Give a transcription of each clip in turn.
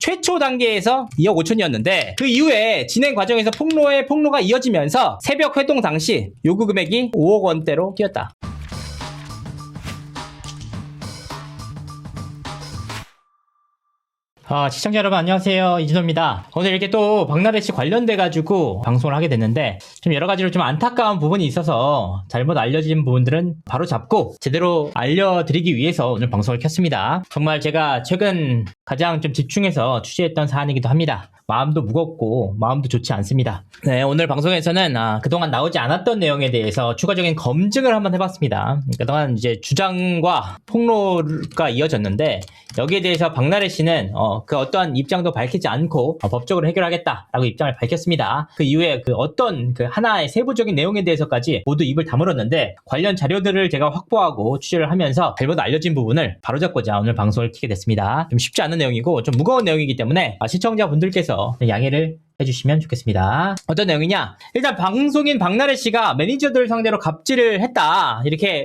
최초 단계에서 2억 5천이었는데 그 이후에 진행 과정에서 폭로가 이어지면서 새벽 회동 당시 요구 금액이 5억 원대로 뛰었다. 시청자 여러분 안녕하세요, 이진호입니다. 오늘 이렇게 또 박나래 씨 관련돼가지고 방송을 하게 됐는데 좀 여러가지로 좀 안타까운 부분이 있어서 잘못 알려진 부분들은 바로 잡고 제대로 알려드리기 위해서 오늘 방송을 켰습니다. 정말 제가 최근 가장 좀 집중해서 취재했던 사안이기도 합니다. 마음도 무겁고 마음도 좋지 않습니다. 네, 오늘 방송에서는 그동안 나오지 않았던 내용에 대해서 추가적인 검증을 한번 해봤습니다. 그동안 이제 주장과 폭로가 이어졌는데 여기에 대해서 박나래 씨는 그 어떠한 입장도 밝히지 않고 법적으로 해결하겠다라고 입장을 밝혔습니다. 그 이후에 그 어떤 그 하나의 세부적인 내용에 대해서까지 모두 입을 다물었는데 관련 자료들을 제가 확보하고 취재를 하면서 잘못 알려진 부분을 바로잡고자 오늘 방송을 켜게 됐습니다. 좀 쉽지 않은 내용이고 좀 무거운 내용이기 때문에 시청자분들께서 양해를 해주시면 좋겠습니다. 어떤 내용이냐? 일단 방송인 박나래 씨가 매니저들 상대로 갑질을 했다,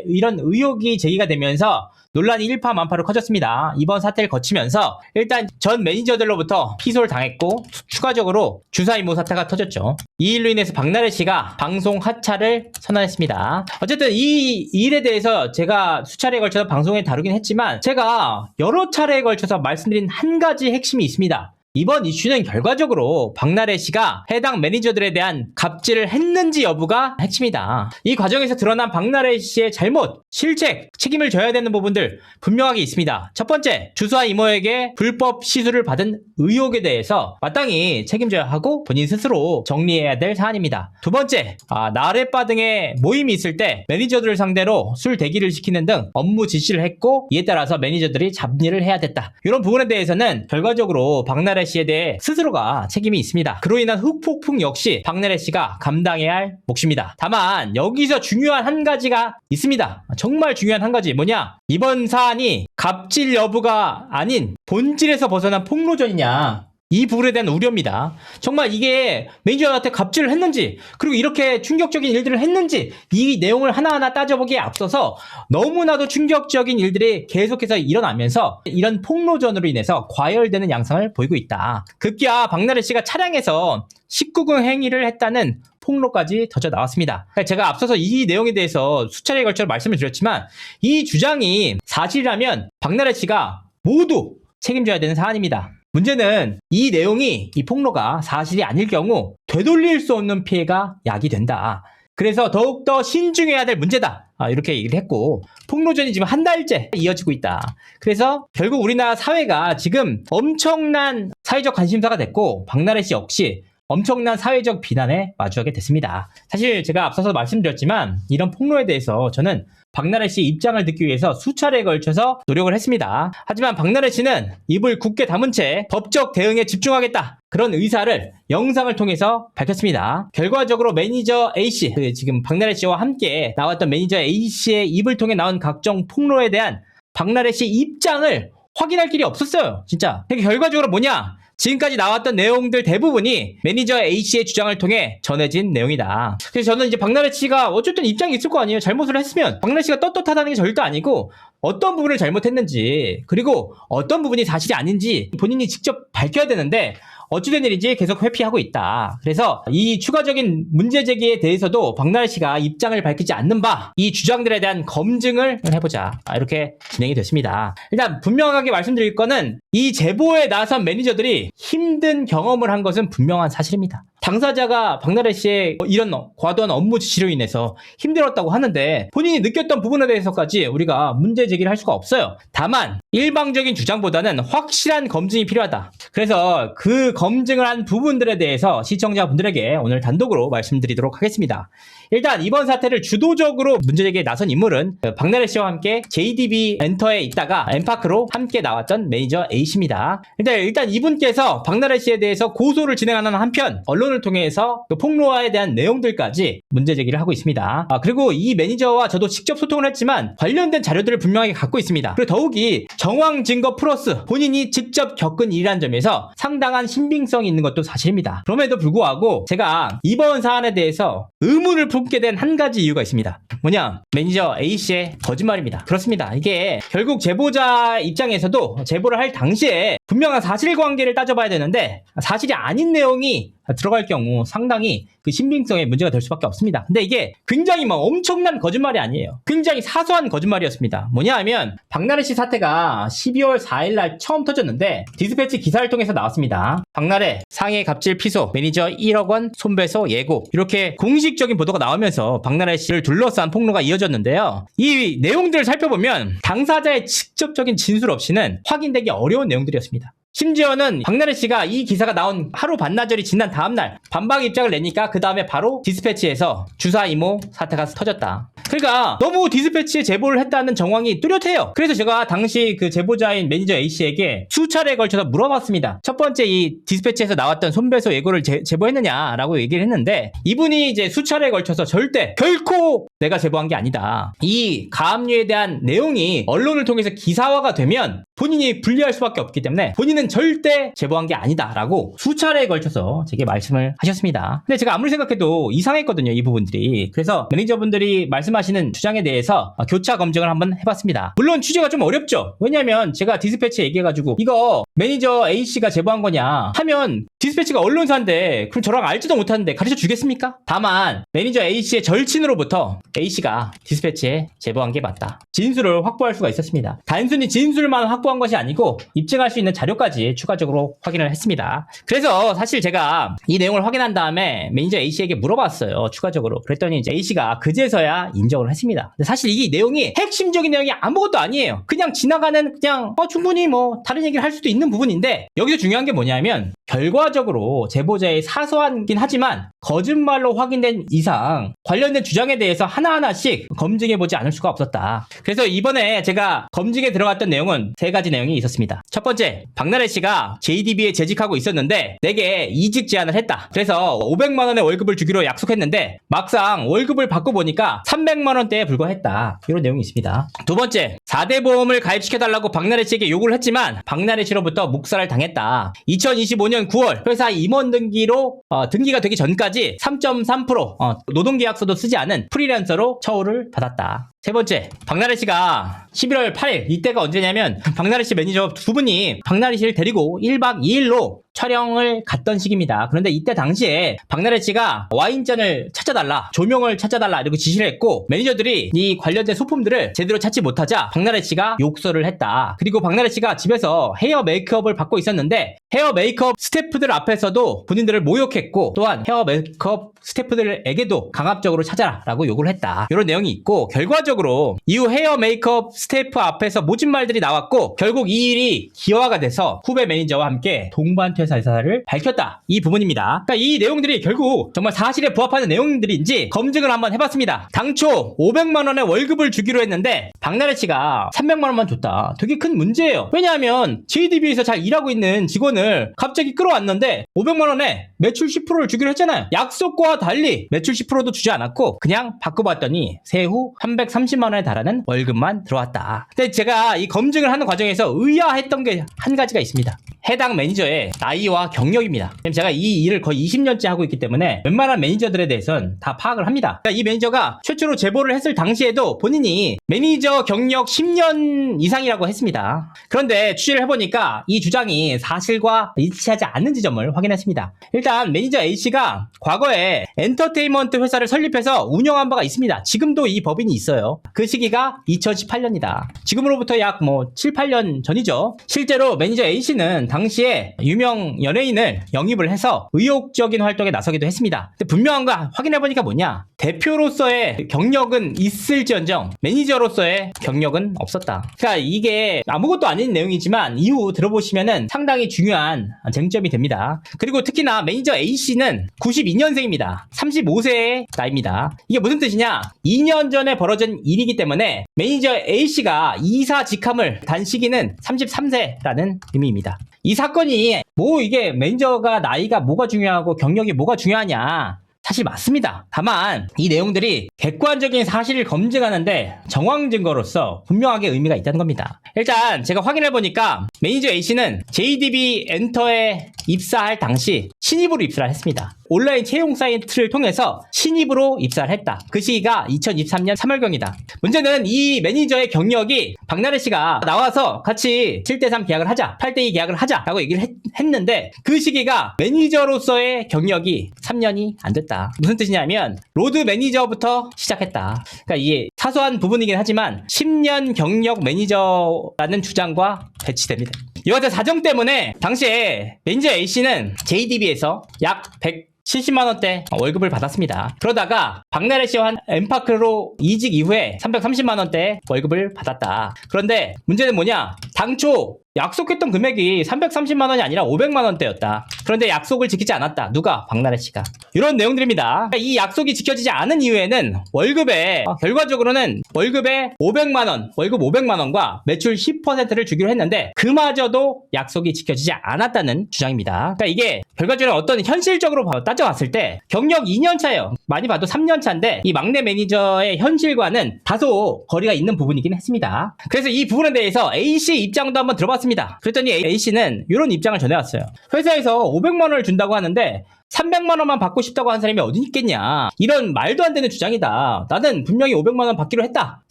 이런 의혹이 제기가 되면서 논란이 일파만파로 커졌습니다. 이번 사태를 거치면서 일단 전 매니저들로부터 피소를 당했고 추가적으로 주사 임무 사태가 터졌죠. 이 일로 인해서 박나래 씨가 방송 하차를 선언했습니다. 어쨌든 이 일에 대해서 제가 수차례에 걸쳐서 방송에 다루긴 했지만 제가 여러 차례에 걸쳐서 말씀드린 한 가지 핵심이 있습니다. 이번 이슈는 결과적으로 박나래 씨가 해당 매니저들에 대한 갑질을 했는지 여부가 핵심이다. 이 과정에서 드러난 박나래 씨의 잘못, 실책, 책임을 져야 되는 부분들 분명하게 있습니다. 첫 번째, 주수아 이모에게 불법 시술을 받은 의혹에 대해서 마땅히 책임져야 하고 본인 스스로 정리해야 될 사안입니다. 두 번째, 나래바 등의 모임이 있을 때 매니저들을 상대로 술 대기를 시키는 등 업무 지시를 했고 이에 따라서 매니저들이 잡일을 해야 됐다. 이런 부분에 대해서는 결과적으로 박나래 씨에 대해 스스로가 책임이 있습니다. 그로 인한 흑폭풍 역시 박나래 씨가 감당해야 할 몫입니다. 다만 여기서 중요한 한 가지가 있습니다. 정말 중요한 한 가지, 뭐냐? 이번 사안이 갑질 여부가 아닌 본질에서 벗어난 폭로전이냐, 이 부분에 대한 우려입니다. 정말 이게 매니저한테 갑질을 했는지, 그리고 이렇게 충격적인 일들을 했는지, 이 내용을 하나하나 따져보기에 앞서서 너무나도 충격적인 일들이 계속해서 일어나면서 이런 폭로전으로 인해서 과열되는 양상을 보이고 있다. 급기야 박나래 씨가 차량에서 19금 행위를 했다는 폭로까지 터져 나왔습니다. 제가 앞서서 이 내용에 대해서 수차례에 걸쳐 말씀을 드렸지만 이 주장이 사실이라면 박나래 씨가 모두 책임져야 되는 사안입니다. 문제는 이 내용이, 이 폭로가 사실이 아닐 경우 되돌릴 수 없는 피해가 야기된다. 그래서 더욱더 신중해야 될 문제다, 이렇게 얘기를 했고, 폭로전이 지금 한 달째 이어지고 있다. 그래서 결국 우리나라 사회가 지금 엄청난 사회적 관심사가 됐고 박나래 씨 역시 엄청난 사회적 비난에 마주하게 됐습니다. 사실 제가 앞서서 말씀드렸지만 이런 폭로에 대해서 저는 박나래 씨의 입장을 듣기 위해서 수차례에 걸쳐서 노력을 했습니다. 하지만 박나래 씨는 입을 굳게 다문 채 법적 대응에 집중하겠다, 그런 의사를 영상을 통해서 밝혔습니다. 결과적으로 매니저 A씨, 지금 박나래 씨와 함께 나왔던 매니저 A씨의 입을 통해 나온 각종 폭로에 대한 박나래 씨의 입장을 확인할 길이 없었어요. 진짜. 결과적으로 뭐냐? 지금까지 나왔던 내용들 대부분이 매니저 A씨의 주장을 통해 전해진 내용이다. 그래서 저는 이제 박나래 씨가 어쨌든 입장이 있을 거 아니에요. 잘못을 했으면 박나래 씨가 떳떳하다는 게 절대 아니고 어떤 부분을 잘못했는지, 그리고 어떤 부분이 사실이 아닌지 본인이 직접 밝혀야 되는데 어찌된 일인지 계속 회피하고 있다. 그래서 이 추가적인 문제 제기에 대해서도 박나래 씨가 입장을 밝히지 않는 바, 이 주장들에 대한 검증을 해보자, 이렇게 진행이 됐습니다. 일단 분명하게 말씀드릴 거는 이 제보에 나선 매니저들이 힘든 경험을 한 것은 분명한 사실입니다. 당사자가 박나래 씨의 이런 과도한 업무 지시로 인해서 힘들었다고 하는데 본인이 느꼈던 부분에 대해서까지 우리가 문제 제기를 할 수가 없어요. 다만 일방적인 주장보다는 확실한 검증이 필요하다. 그래서 그 검증을 한 부분들에 대해서 시청자분들에게 오늘 단독으로 말씀드리도록 하겠습니다. 일단 이번 사태를 주도적으로 문제 제기에 나선 인물은 박나래 씨와 함께 JDB 엔터에 있다가 엠파크로 함께 나왔던 매니저 A씨입니다. 일단 이분께서 박나래 씨에 대해서 고소를 진행하는 한편 언론을 통해서 그 폭로에 대한 내용들까지 문제 제기를 하고 있습니다. 그리고 이 매니저와 저도 직접 소통을 했지만 관련된 자료들을 분명하게 갖고 있습니다. 그리고 더욱이 정황 증거 플러스 본인이 직접 겪은 일이라는 점에서 상당한 신빙성이 있는 것도 사실입니다. 그럼에도 불구하고 제가 이번 사안에 대해서 의문을 품게 된 한 가지 이유가 있습니다. 뭐냐? 매니저 A씨의 거짓말입니다. 그렇습니다. 이게 결국 제보자 입장에서도 제보를 할 당시에 분명한 사실관계를 따져봐야 되는데 사실이 아닌 내용이 들어갈 경우 상당히 그 신빙성에 문제가 될 수밖에 없습니다. 근데 이게 굉장히 막 엄청난 거짓말이 아니에요. 굉장히 사소한 거짓말이었습니다. 뭐냐 하면 박나래 씨 사태가 12월 4일 날 처음 터졌는데 디스패치 기사를 통해서 나왔습니다. 박나래 상해 갑질 피소 매니저 1억 원 손배소 예고 이렇게 공식적인 보도가 나오면서 박나래 씨를 둘러싼 폭로가 이어졌는데요. 이 내용들을 살펴보면 당사자의 직접적인 진술 없이는 확인되기 어려운 내용들이었습니다. 심지어는 박나래 씨가 이 기사가 나온 하루 반나절이 지난 다음날 반박 입장을 내니까 그 다음에 바로 디스패치에서 주사 이모 사태가 터졌다. 그러니까 너무 디스패치에 제보를 했다는 정황이 뚜렷해요. 그래서 제가 당시 그 제보자인 매니저 A씨에게 수차례에 걸쳐서 물어봤습니다. 첫 번째 이 디스패치에서 나왔던 손배소 예고를 제보했느냐라고 얘기를 했는데 이분이 이제 수차례에 걸쳐서 절대 결코 내가 제보한 게 아니다. 이 가압류에 대한 내용이 언론을 통해서 기사화가 되면 본인이 불리할 수밖에 없기 때문에 본인은 절대 제보한 게 아니다라고 수차례에 걸쳐서 제게 말씀을 하셨습니다. 근데 제가 아무리 생각해도 이상했거든요, 이 부분들이. 그래서 매니저분들이 말씀하시는 주장에 대해서 교차 검증을 한번 해봤습니다. 물론 취재가 좀 어렵죠. 왜냐면 제가 디스패치 얘기해가지고 이거 매니저 A씨가 제보한 거냐 하면 디스패치가 언론사인데 그럼 저랑 알지도 못하는데 가르쳐 주겠습니까? 다만 매니저 A씨의 절친으로부터 A씨가 디스패치에 제보한 게 맞다. 진술을 확보할 수가 있었습니다. 단순히 진술만 확보한 것이 아니고 입증할 수 있는 자료까지 추가적으로 확인을 했습니다. 그래서 사실 제가 이 내용을 확인한 다음에 매니저 A씨에게 물어봤어요. 추가적으로. 그랬더니 이제 A씨가 그제서야 인정을 했습니다. 근데 사실 이 내용이 핵심적인 내용이 아무것도 아니에요. 그냥 지나가는 그냥 충분히 뭐 다른 얘기를 할 수도 있는 부분인데 여기서 중요한 게 뭐냐면 결과적으로 제보자의 사소하긴 하지만 거짓말로 확인된 이상 관련된 주장에 대해서 하나하나씩 검증해보지 않을 수가 없었다. 그래서 이번에 제가 검증에 들어갔던 내용은 세 가지 내용이 있었습니다. 첫 번째, 박나래 씨가 JDB에 재직하고 있었는데 내게 이직 제안을 했다. 그래서 500만 원의 월급을 주기로 약속했는데 막상 월급을 받고 보니까 300만 원대에 불과했다. 이런 내용이 있습니다. 두 번째, 4대 보험을 가입시켜달라고 박나래 씨에게 요구를 했지만 박나래 씨로부터 묵살을 당했다. 2025년 9월 회사 임원 등기로 등기가 되기 전까지 3.3% 노동계약서도 쓰지 않은 프리랜서로 처우를 받았다. 세 번째, 박나래 씨가 11월 8일, 이때가 언제냐면 박나래 씨 매니저 두 분이 박나래 씨를 데리고 1박 2일로 촬영을 갔던 시기입니다. 그런데 이때 당시에 박나래 씨가 와인잔을 찾아달라, 조명을 찾아달라 이렇게 지시를 했고 매니저들이 이 관련된 소품들을 제대로 찾지 못하자 박나래 씨가 욕설을 했다. 그리고 박나래 씨가 집에서 헤어 메이크업을 받고 있었는데 헤어 메이크업 스태프들 앞에서도 본인들을 모욕했고 또한 헤어 메이크업 스태프들에게도 강압적으로 찾아라 라고 요구를 했다. 이런 내용이 있고 결과적으로 이후 헤어 메이크업 스태프 앞에서 모진 말들이 나왔고 결국 이 일이 기화가 돼서 후배 매니저와 함께 동반 퇴사 의사를 밝혔다. 이 부분입니다. 그러니까 이 내용들이 결국 정말 사실에 부합하는 내용들인지 검증을 한번 해봤습니다. 당초 500만 원의 월급을 주기로 했는데 박나래 씨가 300만 원만 줬다. 되게 큰 문제예요. 왜냐하면 JDB에서 잘 일하고 있는 직원을 갑자기 끌어왔는데 500만 원에 매출 10%를 주기로 했잖아요. 약속과 달리 매출 10%도 주지 않았고 그냥 바꿔봤더니 세후 330만 원에 달하는 월급만 들어왔다. 근데 제가 이 검증을 하는 과정에서 의아했던 게 한 가지가 있습니다. 해당 매니저의 나이와 경력입니다. 제가 이 일을 거의 20년째 하고 있기 때문에 웬만한 매니저들에 대해서는 다 파악을 합니다. 이 매니저가 최초로 제보를 했을 당시에도 본인이 매니저 경력 10년 이상이라고 했습니다. 그런데 취재를 해보니까 이 주장이 사실과 일치하지 않는 지점을 확인했습니다. 일단 매니저 A씨가 과거에 엔터테인먼트 회사를 설립해서 운영한 바가 있습니다. 지금도 이 법인이 있어요. 그 시기가 2018년이다. 지금으로부터 약 7, 8년 전이죠. 실제로 매니저 A씨는 당시에 유명 연예인을 영입을 해서 의욕적인 활동에 나서기도 했습니다. 근데 분명한 거 확인해보니까 뭐냐? 대표로서의 경력은 있을지언정 매니저로서의 경력은 없었다. 그러니까 이게 아무것도 아닌 내용이지만 이후 들어보시면은 상당히 중요한 쟁점이 됩니다. 그리고 특히나 매니저 A씨는 92년생입니다. 35세의 나이입니다. 이게 무슨 뜻이냐? 2년 전에 벌어진 일이기 때문에 매니저 A씨가 이사 직함을 단 시기는 33세라는 의미입니다. 이 사건이 이게 매니저가 나이가 뭐가 중요하고 경력이 뭐가 중요하냐? 사실 맞습니다. 다만 이 내용들이 객관적인 사실을 검증하는데 정황 증거로서 분명하게 의미가 있다는 겁니다. 일단 제가 확인해보니까 매니저 A씨는 JDB 엔터에 입사할 당시 신입으로 입사를 했습니다. 온라인 채용 사이트를 통해서 신입으로 입사를 했다. 그 시기가 2023년 3월경이다. 문제는 이 매니저의 경력이 박나래 씨가 나와서 같이 7대3 계약을 하자, 8대2 계약을 하자라고 얘기를 했는데 그 시기가 매니저로서의 경력이 3년이 안 됐다. 무슨 뜻이냐면 로드 매니저부터 시작했다. 그러니까 이게 사소한 부분이긴 하지만 10년 경력 매니저라는 주장과 배치됩니다. 이와 같은 사정 때문에 당시에 매니저 A씨는 JDB에서 약 170만원대 월급을 받았습니다. 그러다가 박나래 씨와 엠파크로 이직 이후에 330만원대 월급을 받았다. 그런데 문제는 뭐냐? 당초 약속했던 금액이 330만원이 아니라 500만원대였다. 그런데 약속을 지키지 않았다. 누가? 박나래 씨가. 이런 내용들입니다. 이 약속이 지켜지지 않은 이후에는 월급에 결과적으로는 월급에 500만원, 월급 500만원과 매출 10%를 주기로 했는데 그마저도 약속이 지켜지지 않았다는 주장입니다. 그러니까 이게 결과적으로 어떤 현실적으로 따져봤을 때 경력 2년 차예요. 많이 봐도 3년 차인데 이 막내 매니저의 현실과는 다소 거리가 있는 부분이긴 했습니다. 그래서 이 부분에 대해서 A씨 입장도 한번 들어봤습니다. 그랬더니 A씨는 이런 입장을 전해왔어요. 회사에서 500만원을 준다고 하는데 300만원만 받고 싶다고 하는 사람이 어디 있겠냐. 이런 말도 안 되는 주장이다. 나는 분명히 500만원 받기로 했다.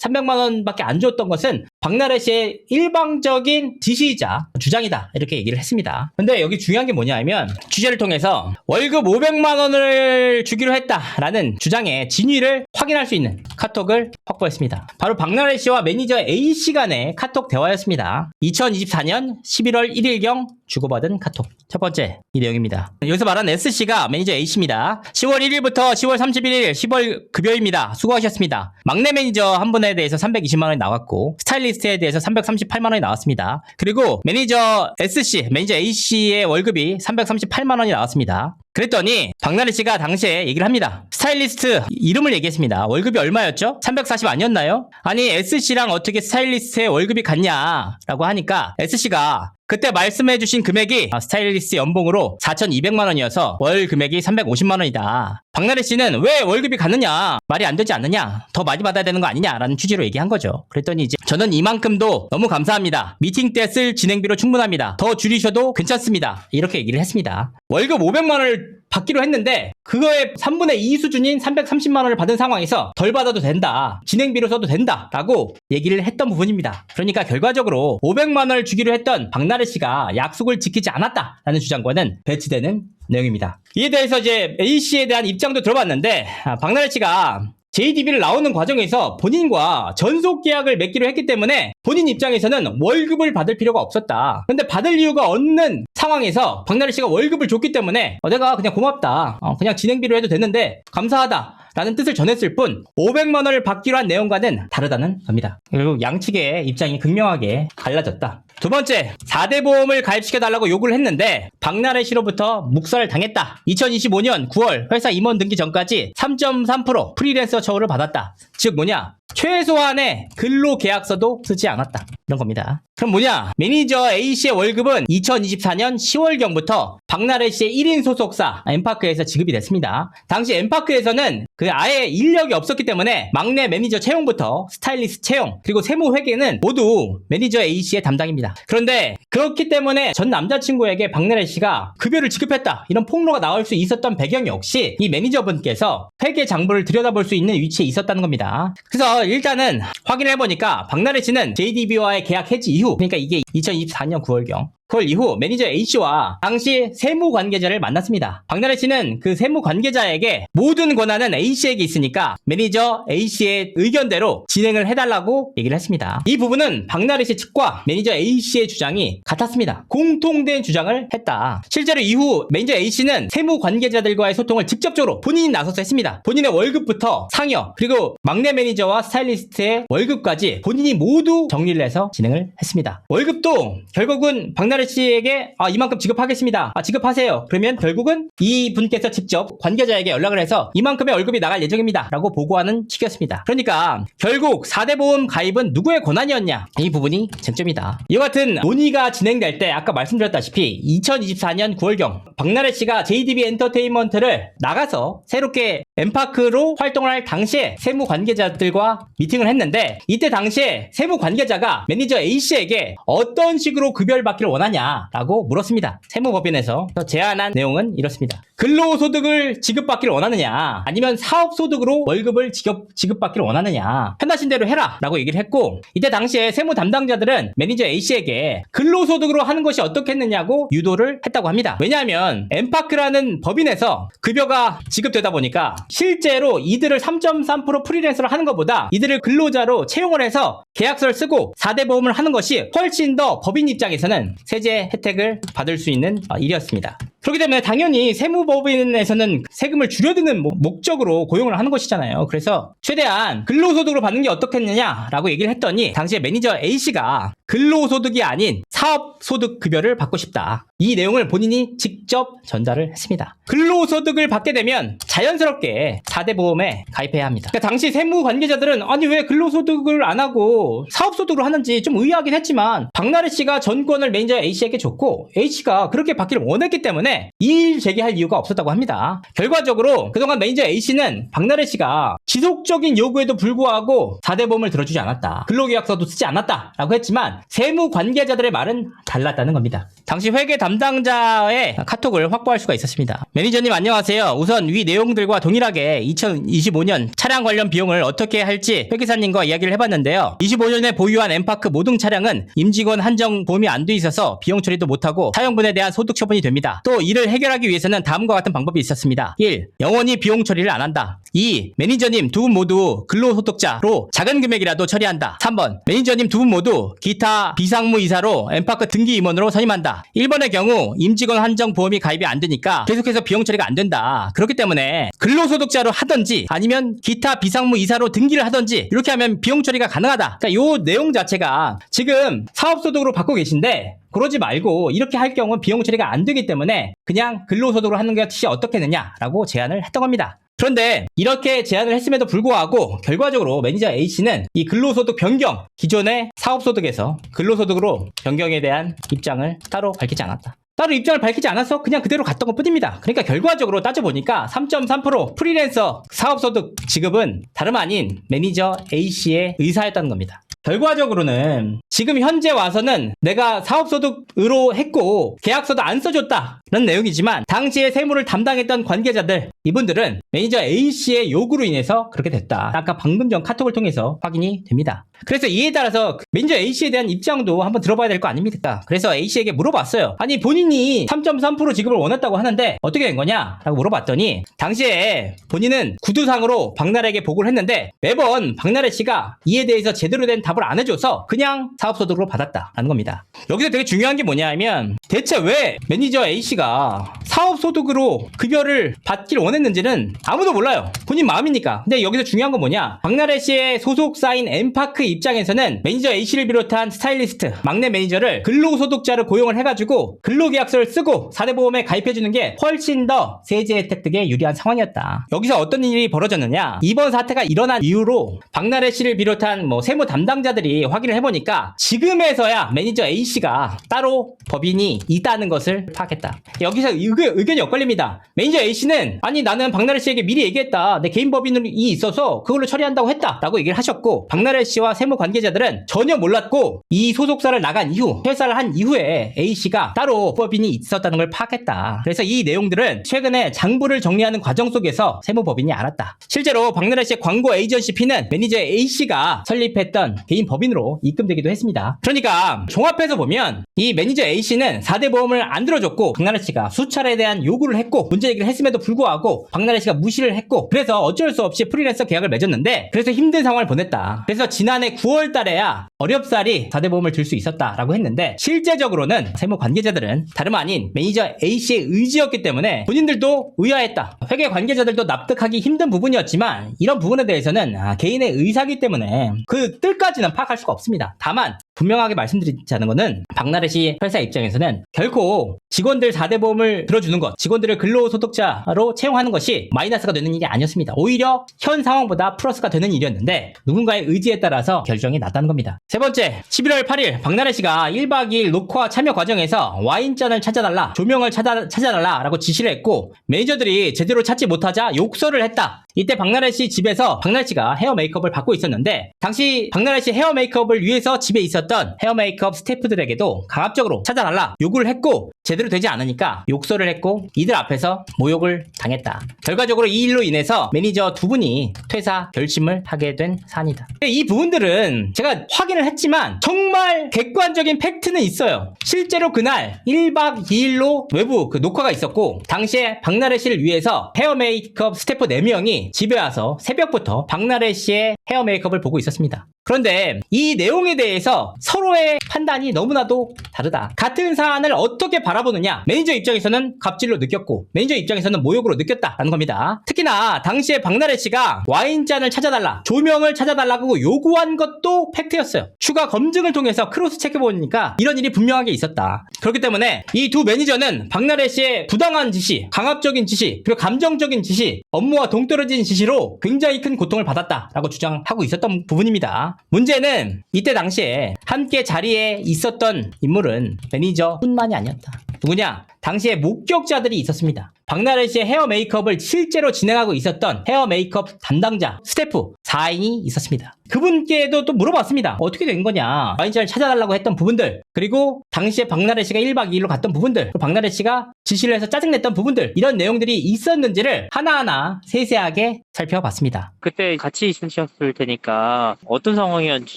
300만원밖에 안 줬던 것은 박나래 씨의 일방적인 지시이자 주장이다. 이렇게 얘기를 했습니다. 근데 여기 중요한 게 뭐냐면 취재를 통해서 월급 500만원을 주기로 했다라는 주장의 진위를 확인할 수 있는 카톡을 확보했습니다. 바로 박나래 씨와 매니저 A씨 간의 카톡 대화였습니다. 2024년 11월 1일경 주고받은 카톡. 첫 번째, 이 내용입니다. 여기서 말하는 S씨가 매니저 A씨입니다. 10월 1일부터 10월 31일 10월 급여입니다. 수고하셨습니다. 막내 매니저 한 분에 대해서 320만원이 나왔고 스타일리스트에 대해서 338만원이 나왔습니다. 그리고 매니저 S씨, 매니저 A씨의 월급이 338만원이 나왔습니다. 그랬더니 박나래 씨가 당시에 얘기를 합니다. 스타일리스트 이름을 얘기했습니다. 월급이 얼마였죠? 340 아니었나요? 아니 S씨랑 어떻게 스타일리스트의 월급이 같냐 라고 하니까 S씨가 그때 말씀해주신 금액이 스타일리스트 연봉으로 4,200만원이어서 월 금액이 350만원이다. 박나래 씨는 왜 월급이 같느냐? 말이 안 되지 않느냐? 더 많이 받아야 되는 거 아니냐라는 취지로 얘기한 거죠. 그랬더니 이제 저는 이만큼도 너무 감사합니다. 미팅 때 쓸 진행비로 충분합니다. 더 줄이셔도 괜찮습니다. 이렇게 얘기를 했습니다. 월급 500만원을 받기로 했는데 그거의 3분의 2 수준인 330만원을 받은 상황에서 덜 받아도 된다. 진행비로 써도 된다. 라고 얘기를 했던 부분입니다. 그러니까 결과적으로 500만원을 주기로 했던 박나래 씨가 약속을 지키지 않았다라는 주장과는 배치되는 내용입니다. 이에 대해서 이제 A씨에 대한 입장도 들어봤는데 박나래 씨가 JDB를 나오는 과정에서 본인과 전속 계약을 맺기로 했기 때문에 본인 입장에서는 월급을 받을 필요가 없었다. 근데 받을 이유가 없는 상황에서 박나래 씨가 월급을 줬기 때문에 내가 그냥 고맙다. 그냥 진행비로 해도 되는데 감사하다. 라는 뜻을 전했을 뿐 500만원을 받기로 한 내용과는 다르다는 겁니다. 결국 양측의 입장이 극명하게 갈라졌다. 두 번째, 4대 보험을 가입시켜달라고 요구를 했는데 박나래 씨로부터 묵살을 당했다. 2025년 9월 회사 임원 등기 전까지 3.3% 프리랜서 처우를 받았다. 즉 뭐냐? 최소한의 근로계약서도 쓰지 않았다. 이런 겁니다. 그럼 뭐냐? 매니저 A씨의 월급은 2024년 10월경부터 박나래 씨의 1인 소속사 엠파크에서 지급이 됐습니다. 당시 엠파크에서는 아예 인력이 없었기 때문에 막내 매니저 채용부터 스타일리스트 채용 그리고 세무 회계는 모두 매니저 A씨의 담당입니다. 그런데 그렇기 때문에 전 남자친구에게 박나래 씨가 급여를 지급했다. 이런 폭로가 나올 수 있었던 배경 역시 이 매니저분께서 회계 장부를 들여다볼 수 있는 위치에 있었다는 겁니다. 그래서 일단은 확인해보니까 박나래 씨는 JDB와의 계약 해지 이후 그러니까 이게 2024년 9월경 그걸 이후 매니저 A씨와 당시 세무 관계자를 만났습니다. 박나래 씨는 그 세무 관계자에게 모든 권한은 A씨에게 있으니까 매니저 A씨의 의견대로 진행을 해달라고 얘기를 했습니다. 이 부분은 박나래 씨 측과 매니저 A씨의 주장이 같았습니다. 공통된 주장을 했다. 실제로 이후 매니저 A씨는 세무 관계자들과의 소통을 직접적으로 본인이 나서서 했습니다. 본인의 월급부터 상여 그리고 막내 매니저와 스타일리스트의 월급까지 본인이 모두 정리를 해서 진행을 했습니다. 월급도 결국은 박나래 씨에게 이만큼 지급하겠습니다. 지급하세요. 그러면 결국은 이 분께서 직접 관계자에게 연락을 해서 이만큼의 월급이 나갈 예정입니다. 라고 보고하는 식이었습니다. 그러니까 결국 4대 보험 가입은 누구의 권한이었냐? 이 부분이 쟁점이다. 이와 같은 논의가 진행될 때 아까 말씀드렸다시피 2024년 9월경 박나래 씨가 JDB 엔터테인먼트를 나가서 새롭게 엠파크로 활동을 할 당시에 세무 관계자들과 미팅을 했는데 이때 당시에 세무 관계자가 매니저 A씨에게 어떤 식으로 급여를 받기를 원하는지 원하냐라고 물었습니다. 세무법인에서 제안한 내용은 이렇습니다. 근로소득을 지급받기를 원하느냐, 아니면 사업소득으로 월급을 지급받기를 원하느냐, 편하신 대로 해라 라고 얘기를 했고, 이때 당시에 세무 담당자들은 매니저 A씨에게 근로소득으로 하는 것이 어떻겠느냐고 유도를 했다고 합니다. 왜냐하면 엠파크라는 법인에서 급여가 지급되다 보니까 실제로 이들을 3.3% 프리랜서로 하는 것보다 이들을 근로자로 채용을 해서 계약서를 쓰고 4대 보험을 하는 것이 훨씬 더 법인 입장에서는 세제 혜택을 받을 수 있는 일이었습니다. 그렇기 때문에 당연히 세무법인에서는 세금을 줄여드는 목적으로 고용을 하는 것이잖아요. 그래서 최대한 근로소득으로 받는 게 어떻겠느냐라고 얘기를 했더니 당시에 매니저 A씨가 근로소득이 아닌 사업소득 급여를 받고 싶다. 이 내용을 본인이 직접 전달을 했습니다. 근로소득을 받게 되면 자연스럽게 4대 보험에 가입해야 합니다. 그러니까 당시 세무 관계자들은 아니 왜 근로소득을 안 하고 사업소득으로 하는지 좀 의아하긴 했지만 박나래 씨가 전권을 매니저 A씨에게 줬고 A씨가 그렇게 받기를 원했기 때문에 이의 제기할 이유가 없었다고 합니다. 결과적으로 그동안 매니저 A씨는 박나래 씨가 지속적인 요구에도 불구하고 4대 보험을 들어주지 않았다. 근로계약서도 쓰지 않았다 라고 했지만 세무 관계자들의 말은 달랐다는 겁니다. 당시 회계 담당자의 카톡을 확보할 수가 있었습니다. 매니저님 안녕하세요. 우선 위 내용들과 동일하게 2025년 차량 관련 비용을 어떻게 할지 회계사님과 이야기를 해봤는데요. 25년에 보유한 엠파크 모든 차량은 임직원 한정 보험이 안 돼 있어서 비용 처리도 못하고 사용분에 대한 소득 처분이 됩니다. 또 이를 해결하기 위해서는 다음과 같은 방법이 있었습니다. 1. 영원히 비용 처리를 안 한다. 2. 매니저님 두 분 모두 근로소득자로 작은 금액이라도 처리한다. 3번. 매니저님 두 분 모두 기타 비상무 이사로 엠파크 등기 임원으로 선임한다. 1번의 경우 임직원 한정 보험이 가입이 안 되니까 계속해서 비용 처리가 안 된다. 그렇기 때문에 근로소득자로 하든지 아니면 기타 비상무 이사로 등기를 하든지 이렇게 하면 비용 처리가 가능하다. 그러니까 이 내용 자체가 지금 사업소득으로 받고 계신데 그러지 말고 이렇게 할 경우 비용 처리가 안 되기 때문에 그냥 근로소득으로 하는 것이 어떻겠느냐라고 제안을 했던 겁니다. 그런데 이렇게 제안을 했음에도 불구하고 결과적으로 매니저 A씨는 이 근로소득 변경, 기존의 사업소득에서 근로소득으로 변경에 대한 입장을 따로 밝히지 않았다. 따로 입장을 밝히지 않아서 그냥 그대로 갔던 것 뿐입니다. 그러니까 결과적으로 따져보니까 3.3% 프리랜서 사업소득 지급은 다름 아닌 매니저 A씨의 의사였다는 겁니다. 결과적으로는 지금 현재 와서는 내가 사업소득으로 했고 계약서도 안 써줬다는 내용이지만 당시에 세무를 담당했던 관계자들 이분들은 매니저 A씨의 요구로 인해서 그렇게 됐다. 아까 방금 전 카톡을 통해서 확인이 됩니다. 그래서 이에 따라서 매니저 A씨에 대한 입장도 한번 들어봐야 될 거 아닙니까? 그래서 A씨에게 물어봤어요. 아니 본인이 3.3% 지급을 원했다고 하는데 어떻게 된 거냐? 라고 물어봤더니 당시에 본인은 구두상으로 박나래에게 보고를 했는데 매번 박나래 씨가 이에 대해서 제대로 된 답을 안 해줘서 그냥 사업소득으로 받았다라는 겁니다. 여기서 되게 중요한 게 뭐냐면 대체 왜 매니저 A씨가 사업소득으로 급여를 받길 원했는지는 아무도 몰라요. 본인 마음이니까. 근데 여기서 중요한 건 뭐냐? 박나래 씨의 소속사인 엠파크 입장에서는 매니저 A씨를 비롯한 스타일리스트, 막내 매니저를 근로소득자를 고용을 해가지고 근로계약서를 쓰고 4대 보험에 가입해주는 게 훨씬 더 세제 혜택 등에 유리한 상황이었다. 여기서 어떤 일이 벌어졌느냐? 이번 사태가 일어난 이후로 박나래 씨를 비롯한 세무 담당자들이 확인을 해보니까 지금에서야 매니저 A씨가 따로 법인이 있다는 것을 파악했다. 여기서 의견이 엇갈립니다. 매니저 A씨는 아니 나는 박나래 씨에게 미리 얘기했다. 내 개인 법인이 있어서 그걸로 처리한다고 했다 라고 얘기를 하셨고 박나래 씨와 세무 관계자들은 전혀 몰랐고 이 소속사를 나간 이후 회사를 한 이후에 A씨가 따로 법인이 있었다는 걸 파악했다. 그래서 이 내용들은 최근에 장부를 정리하는 과정 속에서 세무법인이 알았다. 실제로 박나래 씨의 광고 에이전시 피는 매니저 A씨가 설립했던 개인 법인으로 입금되기도 했습니다. 그러니까 종합해서 보면 이 매니저 A씨는 4대 보험을 안 들어줬고 박나래 씨가 수차례에 대한 요구를 했고 문제 얘기를 했음에도 불구하고 박나래 씨가 무시를 했고 그래서 어쩔 수 없이 프리랜서 계약을 맺었는데 그래서 힘든 상황을 보냈다. 그래서 지난해 9월 달에야 어렵사리 4대 보험을 들 수 있었다라고 했는데 실제적으로는 세무 관계자들은 다름 아닌 매니저 A씨의 의지였기 때문에 본인들도 의아했다. 회계 관계자들도 납득하기 힘든 부분이었지만 이런 부분에 대해서는 개인의 의사이기 때문에 그 뜰까지는 파악할 수가 없습니다. 다만 분명하게 말씀드리자는 거는 박나래 씨 회사 입장에서는 결코 직원들 4대 보험을 들어주는 것, 직원들을 근로소득자로 채용하는 것이 마이너스가 되는 일이 아니었습니다. 오히려 현 상황보다 플러스가 되는 일이었는데 누군가의 의지에 따라서 결정이 났다는 겁니다. 세 번째, 11월 8일 박나래 씨가 1박 2일 녹화 참여 과정에서 와인잔을 찾아달라, 조명을 찾아달라라고 지시를 했고 매니저들이 제대로 찾지 못하자 욕설을 했다. 이때 박나래 씨 집에서 박나래 씨가 헤어 메이크업을 받고 있었는데 당시 박나래 씨 헤어 메이크업을 위해서 집에 있었던 헤어 메이크업 스태프들에게도 강압적으로 찾아달라 요구를 했고 제대로 되지 않으니까 욕설을 했고 이들 앞에서 모욕을 당했다. 결과적으로 이 일로 인해서 매니저 두 분이 퇴사 결심을 하게 된 사안이다. 이 부분들은 제가 확인을 했지만 정말 객관적인 팩트는 있어요. 실제로 그날 1박 2일로 외부 그 녹화가 있었고 당시에 박나래 씨를 위해서 헤어 메이크업 스태프 4명이 집에 와서 새벽부터 박나래 씨의 헤어 메이크업을 보고 있었습니다. 그런데 이 내용에 대해서 서로의 판단이 너무나도 다르다. 같은 사안을 어떻게 바라보느냐, 매니저 입장에서는 갑질로 느꼈고 매니저 입장에서는 모욕으로 느꼈다라는 겁니다. 특히나 당시에 박나래 씨가 와인잔을 찾아달라, 조명을 찾아달라고 요구한 것도 팩트였어요. 추가 검증을 통해서 크로스 체크해보니까 이런 일이 분명하게 있었다. 그렇기 때문에 이 두 매니저는 박나래 씨의 부당한 지시, 강압적인 지시, 그리고 감정적인 지시, 업무와 동떨어진 지시로 굉장히 큰 고통을 받았다라고 주장하고 있었던 부분입니다. 문제는 이때 당시에 함께 자리에 있었던 인물은 매니저뿐만이 아니었다. 누구냐? 당시에 목격자들이 있었습니다. 박나래 씨의 헤어 메이크업을 실제로 진행하고 있었던 헤어 메이크업 담당자, 스태프 4인이 있었습니다. 그분께도 또 물어봤습니다. 어떻게 된 거냐? 와인잔을 찾아달라고 했던 부분들, 그리고 당시에 박나래 씨가 1박 2일로 갔던 부분들, 박나래 씨가 지시를 해서 짜증냈던 부분들, 이런 내용들이 있었는지를 하나하나 세세하게 살펴봤습니다. 그때 같이 있으셨을 테니까 어떤 상황이었는지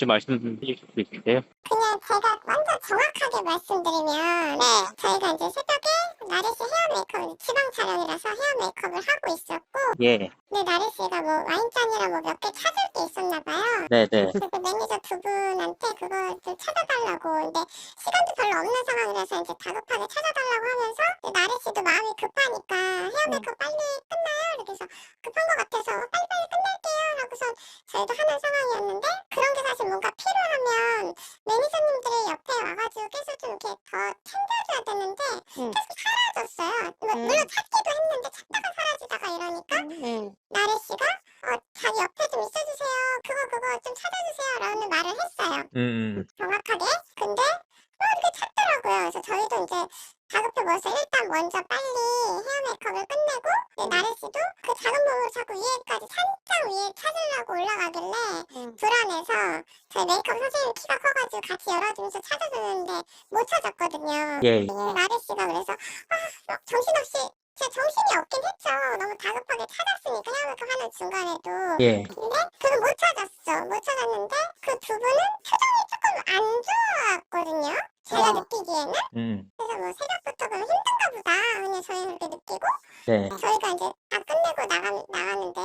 좀 말씀해 주실 수 있으세요? 그냥 제가 완전 정확하게 말씀드리면 저희가 이제 새벽에 나래 씨 헤어 메이크업 지방 촬영이라서 헤어 메이크업을 하고 있었고 예, 근데 나래 씨가 뭐 와인잔이랑 뭐 몇 개 찾을 게 있었나 봐요. 네네. 그래서 매니저 두 분한테 그거 좀 찾아달라고 근데 시간도 별로 없는 상황이라서 이제 다급하게 찾아달라고 하면서 나래 씨도 마음이 급하니까 헤어 메이크업 빨리 끝나요? 이렇게 해서 급한 것 같아서 빨리빨리 끝낼게요 라고서 저희도 하는 상황이었는데 그런 게 사실 뭔가 필요하면 매니저님들이 옆에 와가지고 계속 좀 이렇게 더 챙겨줘야 되는데 계속 사라졌어요. 물론 찾기도 했는데 찾다가 사라지다가 이러니까 나래 씨가 자기 옆에 좀 있어주세요. 그거 좀 찾아주세요. 라는 말을 했어요. 정확하게. 근데 이렇게 찾더라고요. 그래서 저희도 이제 다급해 보여서 일단 먼저 빨리 헤어 메이크업을 끝내고 나래 씨도 그 작은 몸으로 자꾸 위에까지 살짝 위에 찾으려고 올라가길래 불안해서 저희 메이크업 선생님 키가 커가지고 같이 열어주면서 찾아주는데 못 찾았거든요. 예. 나래 씨가 그래서 정신없이 제 정신이 없긴 했죠. 너무 다급하게 찾았으니까 헤어 메이크업 하는 중간에도. 예. 근데 그걸 못 찾았어. 못 찾았는데 그 두 분은 표정이 조금 안 좋았거든요. 제가 느끼기에는. 그래서 뭐 새벽부터 그럼 힘든가 보다. 그냥 저희는 그렇게 느끼고 네. 저희가 이제 다 끝내고 나가는데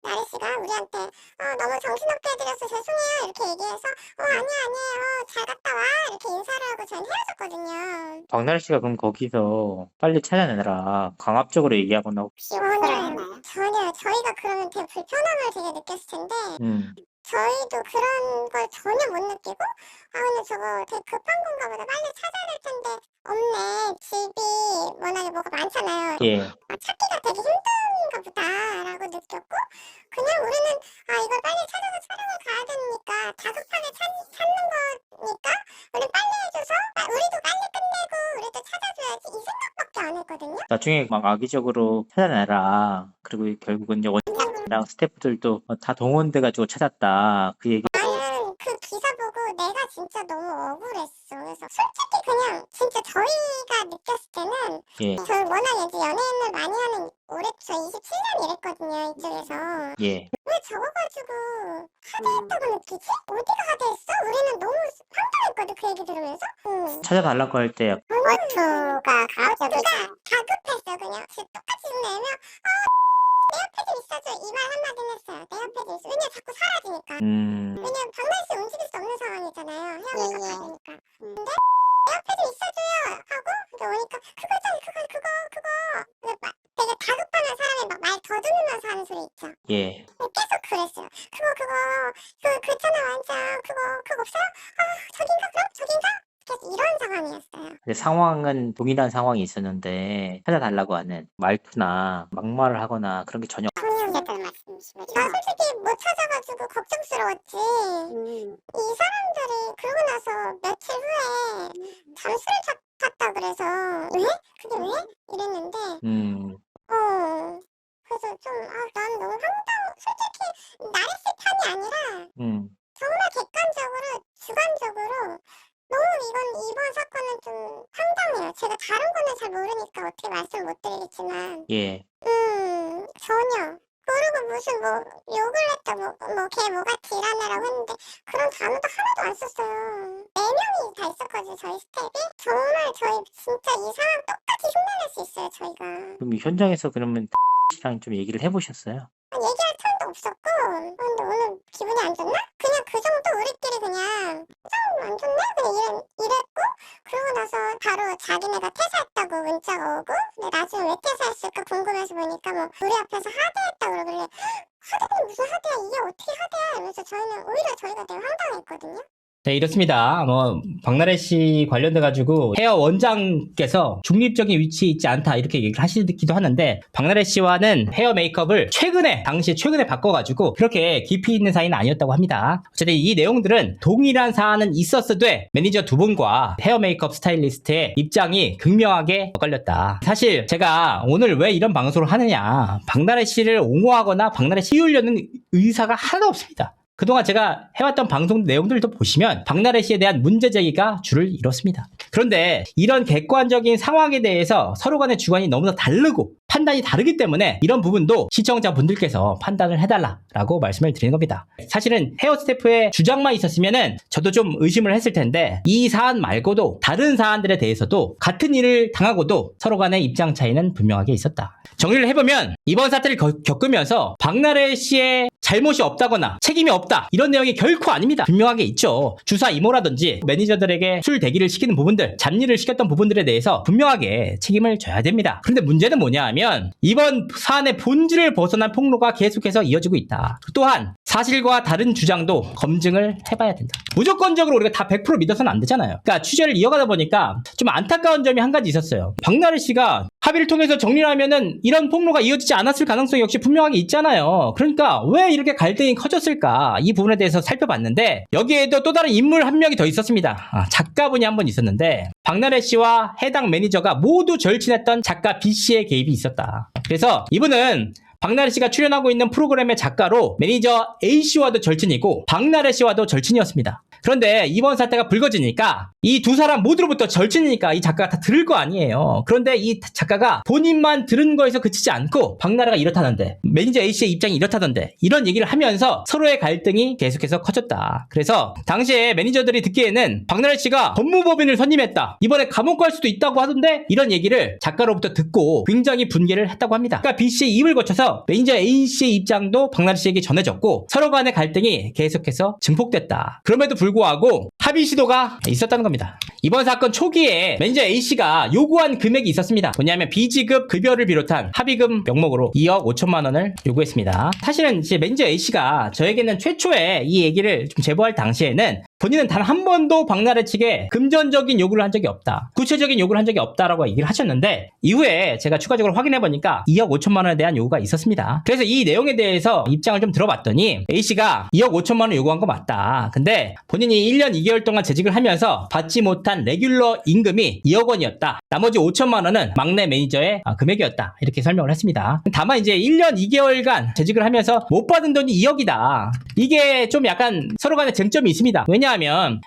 나래 씨가 우리한테 너무 정신없게 해드려서 죄송해요 이렇게 얘기해서 아니에요 잘 갔다 와 이렇게 인사를 하고 저는 헤어졌거든요. 박나래 씨가 그럼 거기서 빨리 찾아내라 강압적으로 얘기하거나 혹시 전혀 저희가 그러면 되게 불편함을 되게 느꼈을 텐데 저희도 그런 걸 전혀 못 느끼고 근데 저거 되게 급한 건가 보다 빨리 찾아야 될 텐데 없네 집이 워낙에 뭐가 많잖아요. 예. 찾기가 되게 힘든가 보다라고 느꼈고 그냥 우리는 이걸 빨리 찾아서 촬영을 가야 되니까 다급하게 찾는 거니까 우리 빨리 해줘서 우리도 빨리 끝내고 우리도 찾아줘야지 이 생각밖에 안 했거든요. 나중에 막 악의적으로 찾아내라 그리고 결국은 이제 원장이랑 스태프들도 다 동원돼가지고 찾았다 그 얘기. 나는 그 기사 보고 내가 진짜 너무 억울했어. 그래서 솔직히 그냥 진짜 저희가 느꼈을 때는 예. 저 워낙 이제 연예인을 많이 하는 올해 저 27년 일했거든요 이쪽에서. 예. 왜 저거 가지고 하대했다고 느끼지? 어디가 하대했어? 우리는 너무 황당했거든 그 얘기 들으면서. 찾아달라고 할 때 어투가 다급했어 그냥. 똑같이 내면 내 옆에 좀 있어줘 이 말 한마디는 했어요. 내 옆에 좀 있어. 왜냐면 자꾸 사라지니까. 왜냐면 박나래 씨 움직일 수 없는 상황이잖아요. 헤어 메이크업 받으니까. 근데 내 옆에 좀 있어줘요 하고 이렇게 오니까 그거 있잖아 그거. 되게 다급하는 사람이 막 말 더듬으면서 하는 소리 있죠. 예. 계속 그랬어요. 그거 괜찮아 완전 그거 없어요? 저긴가 그럼? 저긴가? 계속 이런 상황이었어요. 근데 상황은 동일한 상황이 있었는데 찾아달라고 하는 말투나 막말을 하거나 그런 게 전혀 전혀 없었다는 말씀이시죠? 솔직히 못 못 찾아가지고 걱정스러웠지. 이 사람들이 그러고 나서 며칠 후에 잠수를 탔다 그래서 왜? 그게 왜? 이랬는데 그래서 좀 난 너무 솔직히 나리스 편이 아니라 정말 객관적으로 주관적으로 너무 이번 사건은 좀 황당해요. 제가 다른 거는 잘 모르니까 어떻게 말씀을 못 드리겠지만 예. 전혀. 그리고 무슨 뭐 욕을 했다 걔 뭐같이 일하느라고 했는데 그런 단어도 하나도 안 썼어요. 4명이 다 있었거든요. 저희 스텝이. 정말 저희 진짜 이 상황 똑같이 흉내낼 수 있어요. 저희가. 그럼 이 현장에서 그러면 씨랑 좀 얘기를 해보셨어요? 얘기할 틈도 없었고 근데 오늘 기분이 안 좋나? 그냥 그 정도 우리끼리 그냥 좀 안 좋네? 그냥 이랬고 그러고 나서 바로 자기네가 퇴사했다고 문자가 오고 근데 나중에 왜 퇴사했을까 궁금해서 보니까 뭐 우리 앞에서 하대했다고 그러길래 하대는 무슨 하대야 이게 어떻게 하대야 이러면서 저희는 오히려 저희가 되게 황당했거든요. 네, 이렇습니다. 박나래 씨 관련돼가지고 헤어 원장께서 중립적인 위치에 있지 않다 이렇게 얘기를 하시기도 하는데 박나래 씨와는 헤어 메이크업을 당시에 최근에 바꿔가지고 그렇게 깊이 있는 사이는 아니었다고 합니다. 어쨌든 이 내용들은 동일한 사안은 있었어도 매니저 두 분과 헤어 메이크업 스타일리스트의 입장이 극명하게 엇갈렸다. 사실 제가 오늘 왜 이런 방송을 하느냐, 박나래 씨를 옹호하거나 박나래 씨 씌우려는 의사가 하나도 없습니다. 그동안 제가 해왔던 방송 내용들도 보시면 박나래 씨에 대한 문제 제기가 줄을 이뤘습니다. 그런데 이런 객관적인 상황에 대해서 서로 간의 주관이 너무나 다르고 판단이 다르기 때문에 이런 부분도 시청자분들께서 판단을 해달라고 말씀을 드리는 겁니다. 사실은 헤어 스태프의 주장만 있었으면 저도 좀 의심을 했을 텐데 이 사안 말고도 다른 사안들에 대해서도 같은 일을 당하고도 서로 간의 입장 차이는 분명하게 있었다. 정리를 해보면 이번 사태를 겪으면서 박나래 씨의 잘못이 없다거나 책임이 없다 이런 내용이 결코 아닙니다. 분명하게 있죠. 주사 이모라든지 매니저들에게 술 대기를 시키는 부분들, 잡일을 시켰던 부분들에 대해서 분명하게 책임을 져야 됩니다. 그런데 문제는 뭐냐 하면 이번 사안의 본질을 벗어난 폭로가 계속해서 이어지고 있다. 또한 사실과 다른 주장도 검증을 해봐야 된다. 무조건적으로 우리가 다 100% 믿어서는 안 되잖아요. 그러니까 취재를 이어가다 보니까 좀 안타까운 점이 한 가지 있었어요. 박나래 씨가 합의를 통해서 정리를 하면은 이런 폭로가 이어지지 않았을 가능성이 역시 분명하게 있잖아요. 그러니까 왜 이렇게 갈등이 커졌을까? 이 부분에 대해서 살펴봤는데 여기에도 또 다른 인물 한 명이 더 있었습니다. 작가분이 한 분 있었는데 박나래 씨와 해당 매니저가 모두 절친했던 작가 B 씨의 개입이 있었다. 그래서 이분은 박나래 씨가 출연하고 있는 프로그램의 작가로 매니저 A 씨와도 절친이고 박나래 씨와도 절친이었습니다. 그런데 이번 사태가 불거지니까 이 두 사람 모두로부터 절친이니까 이 작가가 다 들을 거 아니에요. 그런데 이 작가가 본인만 들은 거에서 그치지 않고 박나래가 이렇다던데, 매니저 A씨의 입장이 이렇다던데 이런 얘기를 하면서 서로의 갈등이 계속해서 커졌다. 그래서 당시에 매니저들이 듣기에는 박나래 씨가 법무법인을 선임했다, 이번에 감옥 갈 수도 있다고 하던데 이런 얘기를 작가로부터 듣고 굉장히 분개를 했다고 합니다. 그러니까 B씨의 입을 거쳐서 매니저 A씨의 입장도 박나래 씨에게 전해졌고 서로 간의 갈등이 계속해서 증폭됐다. 그럼에도 불구하고 합의 시도가 있었다는 겁니다. 이번 사건 초기에 매니저 A씨가 요구한 금액이 있었습니다. 뭐냐면 B지급 급여를 비롯한 합의금 명목으로 2억 5천만 원을 요구했습니다. 사실은 이제 매니저 A씨가 저에게는 최초에 이 얘기를 좀 제보할 당시에는 본인은 단 한 번도 박나래 측에 금전적인 요구를 한 적이 없다, 구체적인 요구를 한 적이 없다라고 얘기를 하셨는데 이후에 제가 추가적으로 확인해보니까 2억 5천만 원에 대한 요구가 있었습니다. 그래서 이 내용에 대해서 입장을 좀 들어봤더니 A씨가 2억 5천만 원 요구한 거 맞다. 근데 본인이 1년 2개월 동안 재직을 하면서 받지 못한 레귤러 임금이 2억 원이었다. 나머지 5천만 원은 막내 매니저의 금액이었다. 이렇게 설명을 했습니다. 다만 이제 1년 2개월간 재직을 하면서 못 받은 돈이 2억이다. 이게 좀 약간 서로 간에 쟁점이 있습니다. 왜냐하면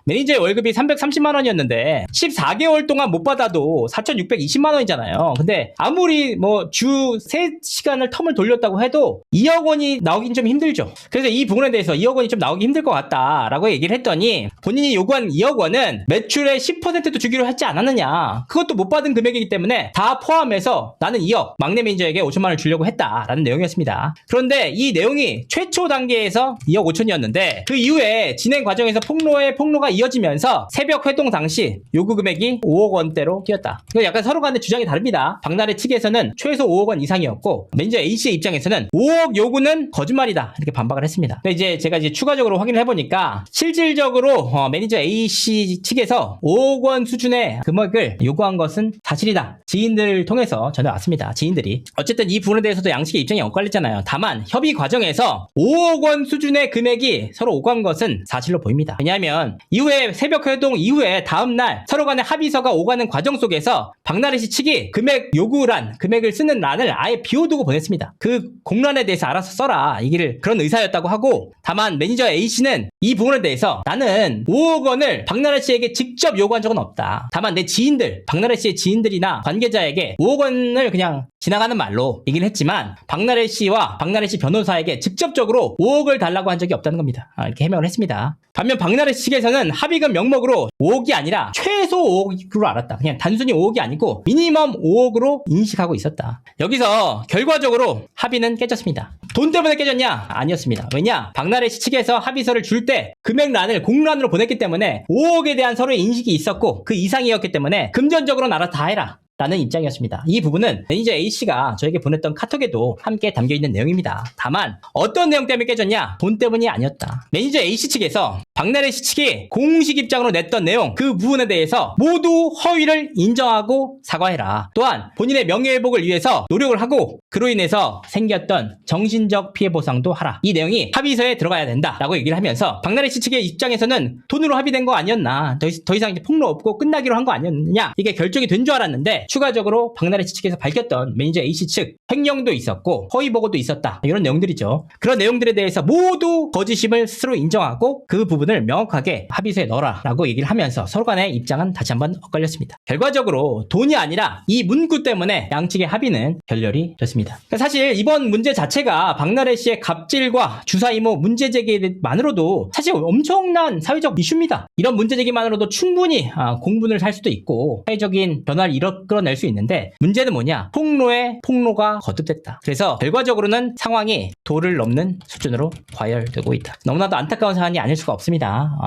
매니저의 월급이 330만 원이었는데 14개월 동안 못 받아도 4,620만 원이잖아요. 근데 아무리 뭐 주 3시간을 텀을 돌렸다고 해도 2억 원이 나오긴 좀 힘들죠. 그래서 이 부분에 대해서 2억 원이 좀 나오기 힘들 것 같다라고 얘기를 했더니 본인이 요구한 2억 원은 매출의 10%도 주기로 했지 않았느냐, 그것도 못 받은 금액이기 때문에 다 포함해서 나는 2억, 막내 매니저에게 5천만 원을 주려고 했다라는 내용이었습니다. 그런데 이 내용이 최초 단계에서 2억 5천이었는데 그 이후에 진행 과정에서 폭로 폭로에 폭로가 이어지면서 새벽 회동 당시 요구 금액이 5억 원대로 뛰었다. 이거 약간 서로 간의 주장이 다릅니다. 박나래 측에서는 최소 5억 원 이상이었고 매니저 A씨의 입장에서는 5억 요구는 거짓말이다 이렇게 반박을 했습니다. 근데 이제 제가 추가적으로 확인을 해보니까 실질적으로 매니저 A씨 측에서 5억 원 수준의 금액을 요구한 것은 사실이다. 지인들을 통해서 전해왔습니다. 지인들이. 어쨌든 이 부분에 대해서도 양측의 입장이 엇갈렸잖아요. 다만 협의 과정에서 5억 원 수준의 금액이 서로 오간 것은 사실로 보입니다. 왜냐하면 이후에 새벽 회동 이후에 다음날 서로 간의 합의서가 오가는 과정 속에서 박나래 씨 측이 금액 요구란, 금액을 쓰는 란을 아예 비워두고 보냈습니다. 그 공란에 대해서 알아서 써라. 이게 그런 의사였다고 하고, 다만 매니저 A씨는 이 부분에 대해서 나는 5억 원을 박나래 씨에게 직접 요구한 적은 없다. 다만 내 지인들, 박나래 씨의 지인들이나 관계자에게 5억 원을 그냥 지나가는 말로 얘기를 했지만 박나래 씨와 박나래 씨 변호사에게 직접적으로 5억을 달라고 한 적이 없다는 겁니다. 이렇게 해명을 했습니다. 반면 박나래 씨 측에서는 합의금 명목으로 5억이 아니라 최소 5억으로 알았다. 그냥 단순히 5억이 아니고 미니멈 5억으로 인식하고 있었다. 여기서 결과적으로 합의는 깨졌습니다. 돈 때문에 깨졌냐? 아니었습니다. 왜냐? 박나래 씨 측에서 합의서를 줄 때 금액란을 공란으로 보냈기 때문에 5억에 대한 서로의 인식이 있었고 그 이상이었기 때문에 금전적으로는 알아서 다 해라 라는 입장이었습니다. 이 부분은 매니저 A씨가 저에게 보냈던 카톡에도 함께 담겨있는 내용입니다. 다만 어떤 내용 때문에 깨졌냐? 돈 때문이 아니었다. 매니저 A씨 측에서 박나래 씨 측이 공식 입장으로 냈던 내용 그 부분에 대해서 모두 허위를 인정하고 사과해라. 또한 본인의 명예회복을 위해서 노력을 하고 그로 인해서 생겼던 정신적 피해 보상도 하라. 이 내용이 합의서에 들어가야 된다 라고 얘기를 하면서 박나래 씨 측의 입장에서는 돈으로 합의된 거 아니었나, 더 이상 이제 폭로 없고 끝나기로 한 거 아니었느냐, 이게 결정이 된 줄 알았는데 추가적으로 박나래 씨 측에서 밝혔던 매니저 A씨 측 횡령도 있었고 허위 보고도 있었다, 이런 내용들이죠. 그런 내용들에 대해서 모두 거짓임을 스스로 인정하고 그 부분을 명확하게 합의서에 넣어라 라고 얘기를 하면서 서로 간의 입장은 다시 한번 엇갈렸습니다. 결과적으로 돈이 아니라 이 문구 때문에 양측의 합의는 결렬이 됐습니다. 그러니까 사실 이번 문제 자체가 박나래 씨의 갑질과 주사 이모 문제 제기만으로도 사실 엄청난 사회적 이슈입니다. 이런 문제 제기만으로도 충분히 공분을 살 수도 있고 사회적인 변화를 이끌어낼 수 있는데, 문제는 뭐냐? 폭로에 폭로가 거듭됐다. 그래서 결과적으로는 상황이 도를 넘는 수준으로 과열되고 있다. 너무나도 안타까운 사안이 아닐 수가 없습니다.